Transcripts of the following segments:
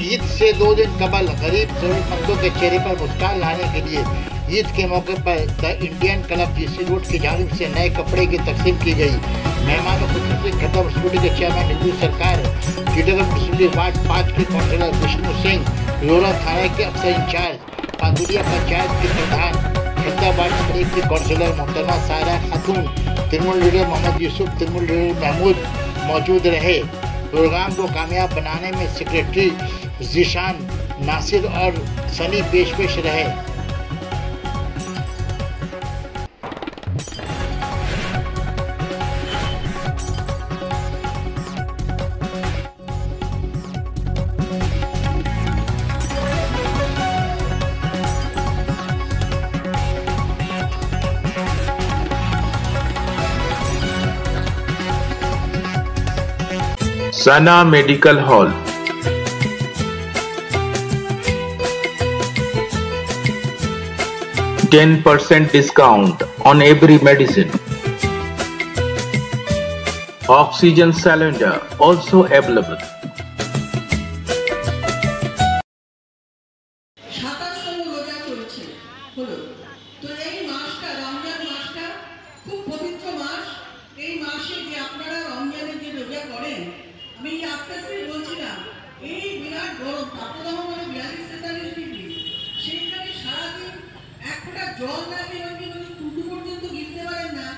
ईद से 2 दिन कबल गरीब जरूरतमंदों के चेहरे पर मुस्कान लाने के लिए ईद के मौके पर the Indian club GC road की जानिब से नए कपड़े की तकसीम की गई। मेहमानों को खत्म म्यूनसिपलिटी के चेयरमैन हिंदू सरकार, कीटगर म्यूनसिपलिटी वार्ड 5 के काउंसिलर विष्णु सिंह, रोरा थाना के अफसर इंचार्ज, पांदुलिया पंचायत के प्रधान, खत्ता वार्ड नंबर 1 के काउंसिलर मोहतरमा सारा खातून, तृणमूल लीडर मोहम्मद यूसुफ, तृणमूल लीडर महमूद मौजूद रहे। प्रोग्राम को कामयाब बनाने में सेक्रेटरी जीशान, नासिर और सनी पेश रहे। Sana Medical Hall, 10% discount on every medicine. Oxygen cylinder also available. আমি আজকে বলছিলাম এই বিরাট গরম তাপদাহ মানে 42-43 ডিগ্রি, সেইখানে সারাদিন এক ফোঁটা জল না পেয়ে টুটু পর্যন্ত গিলতে পারেন না।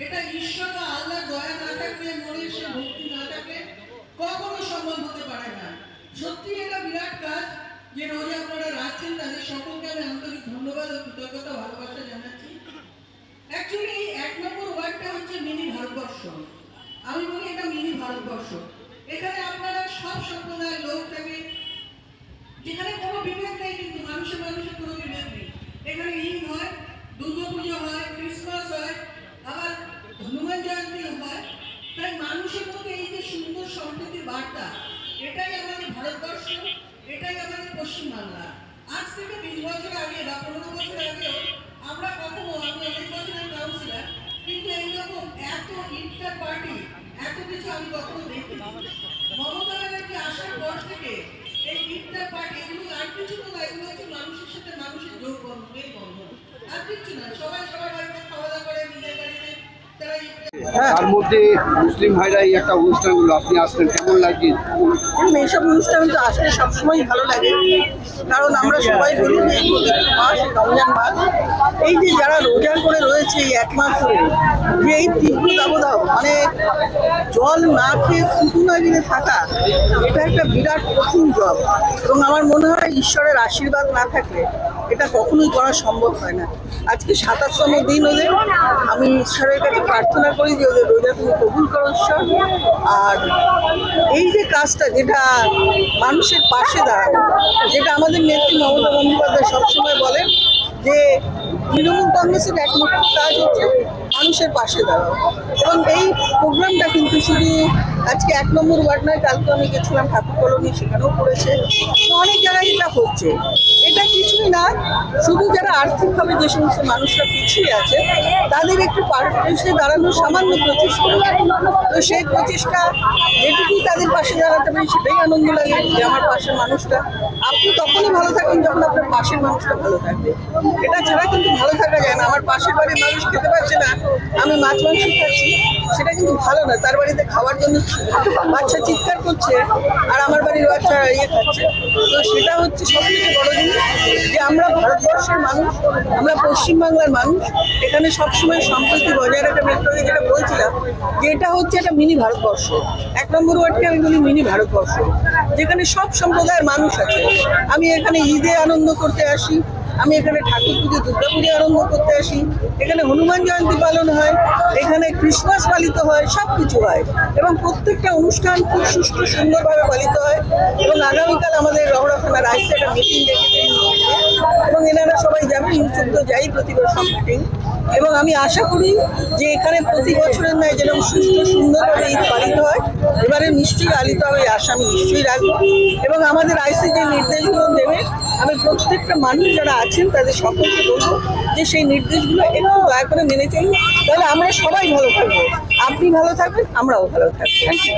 এটা ঈশ্বর বা আল্লাহর দয়া না থাকলে, মনের সে ভক্তি না থাকলে কখনো সম্ভব হতে পারে না। সত্যি এটা বিরাট কাজ যে রোজ আপনারা রাখছেন, তাদের সকলকে আমি আন্তরিক ধন্যবাদ ও কৃতজ্ঞতা ভালোবাসা জানাচ্ছি। অ্যাকচুয়ালি 1 নম্বর ওয়ার্ডটা হচ্ছে মিনি ভারতবর্ষ। আমি বলি এটা মিনি ভারতবর্ষ। এখানে আপনারা সব সম্প্রদায়ের লোক থাকে, যেখানে কোনো বিভেদ নেই, কিন্তু মানুষের কোনো বিভেদ নেই। এখানে ঈদ হয়, দুর্গা পুজো হয়, ক্রিসমাস হয়, আবার হনুমান জয়ন্তী হয়। তাই মানুষের মধ্যে এই যে সুন্দর সম্প্রীতির বার্তা, এটাই আমাদের ভারতবর্ষ, এটাই আমাদের পশ্চিমবাংলা। আজ থেকে 20 বছর আগে বা 15 বছর আগেও আমরা কখনো, আমি অনেক বছরের কাউন্সিলর, কিন্তু এইরকম এত ইফতার পার্টি, এত কিছু আমি কখনো দেখিনি। মমতা ব্যানার্জি আসার পর থেকে এই ইফতার পার্টি, এগুলো আর কিছু না, এগুলো হচ্ছে মানুষের সাথে মানুষের যোগ বন্ধন, আর কিছু না। সবাই সবার বাড়িতে খাওয়া দাওয়া করে, নিজের বাড়িতে তারা। তার মধ্যে মুসলিম ভাইরা এই একটা অনুষ্ঠানগুলো আপনি আসলেন, কেমন লাগছে? এইসব অনুষ্ঠান তো আসলে সবসময় ভালো লাগে, কারণ আমরা সবাই বলি যে এই পবিত্র মাস রমজান মাস, এই যে যারা রোজা করে রয়েছে এই 1 মাস ধরে, যে এই তীব্র দাবদাহ, মানে জল না খেয়ে থুতু না গিলে থাকা, এটা একটা বিরাট কঠিন জব। এবং আমার মনে হয় ঈশ্বরের আশীর্বাদ না থাকলে এটা কখনোই করা সম্ভব হয় না। আজকে 27তম দিন ওদের, আমি ঈশ্বরের কাছে প্রার্থনা করি যে ওদের রোজা তুমি কবুল করো ঈশ্বর। আর এই যে কাজটা, যেটা মানুষের পাশে দাঁড়ানো, যেটা আমাদের নেত্রী মমতা বন্দ্যোপাধ্যায় সবসময় বলেন যে তৃণমূল কংগ্রেসের একমাত্র কাজ হচ্ছে মানুষের পাশে দাঁড়ানো। এবং এই প্রোগ্রামটা কিন্তু শুধু আজকে 1 নম্বর ওয়ার্ড নয়, কালকে আমি গেছিলাম ঠাকুর কলোনি, সেখানেও করেছে, অনেক জায়গায় এটা হচ্ছে। এটা কিছুই না, শুধু যারা আর্থিকভাবে যে সমস্ত মানুষরা পিছিয়ে আছে তাদের একটু পাশে দাঁড়ানোর সামান্য প্রচেষ্টা। তো সেই প্রচেষ্টা যেটুকুই তাদের পাশে দাঁড়াতে পারি, সেটাই আনন্দ লাগে যে আমার পাশের মানুষটা। আপনি তখনই ভালো থাকেন যখন আপনার পাশের মানুষটা ভালো থাকবে, এটা ছাড়া কিন্তু ভালো থাকা যায় না। আমার পাশের বাড়ির মানুষ খেতে পারছে না, আমি মাছ মাংস খাচ্ছি, সেটা কিন্তু ভালো না। তার বাড়িতে খাওয়ার জন্য বাচ্চা চিৎকার করছে আর আমার বাড়ির বাচ্চা খাচ্ছে। তো সেটা হচ্ছে সবথেকে বড় জিনিস যে আমরা ভারতবর্ষের মানুষ, আমরা পশ্চিমবাংলার মানুষ, এখানে সবসময় সম্প্রীতি বজায় রাখা। মেট্রোকে যেটা বলছিলাম যে এটা হচ্ছে একটা মিনি ভারতবর্ষ। 1 নম্বর ওয়ার্ডকে আমি বলি মিনি ভারতবর্ষ, যেখানে সব সম্প্রদায়ের মানুষ আছে। আমি এখানে ঈদে আনন্দ করতে আসি, আমি এখানে ঠাকুর পুজো, দুর্গা পুজো আরম্ভ করতে আসি, এখানে হনুমান জয়ন্তী পালন হয়, এখানে ক্রিসমাস পালিত হয়, সব কিছু হয়। এবং প্রত্যেকটা অনুষ্ঠান খুব সুষ্ঠু সুন্দরভাবে পালিত হয়। এবং আগামীকাল আমাদের রহরা থানার আইসে একটা মিটিং ডেকেছে, এবং এনারা সবাই যাবে, ইউসুফ তো যাই প্রতি বছর মিটিং। এবং আমি আশা করি যে এখানে প্রতি বছরের ন্যায় যেরকম সুষ্ঠু সুন্দরভাবে ঈদ পালিত হয়, এবারে নিশ্চয়ই পালিত হবে, এই আশা আমি নিশ্চয়ই রাখবো। এবং আমাদের আইসি যে নির্দেশগুলো দেবে, আমি প্রত্যেকটা মানুষ যারা আছেন তাদের সকলকে বলবো যে সেই নির্দেশগুলো একটু দয়া করে মেনে চলুন, তাহলে আমরা সবাই ভালো থাকবো। আপনি ভালো থাকবেন, আমরাও ভালো থাকবো। Thank you.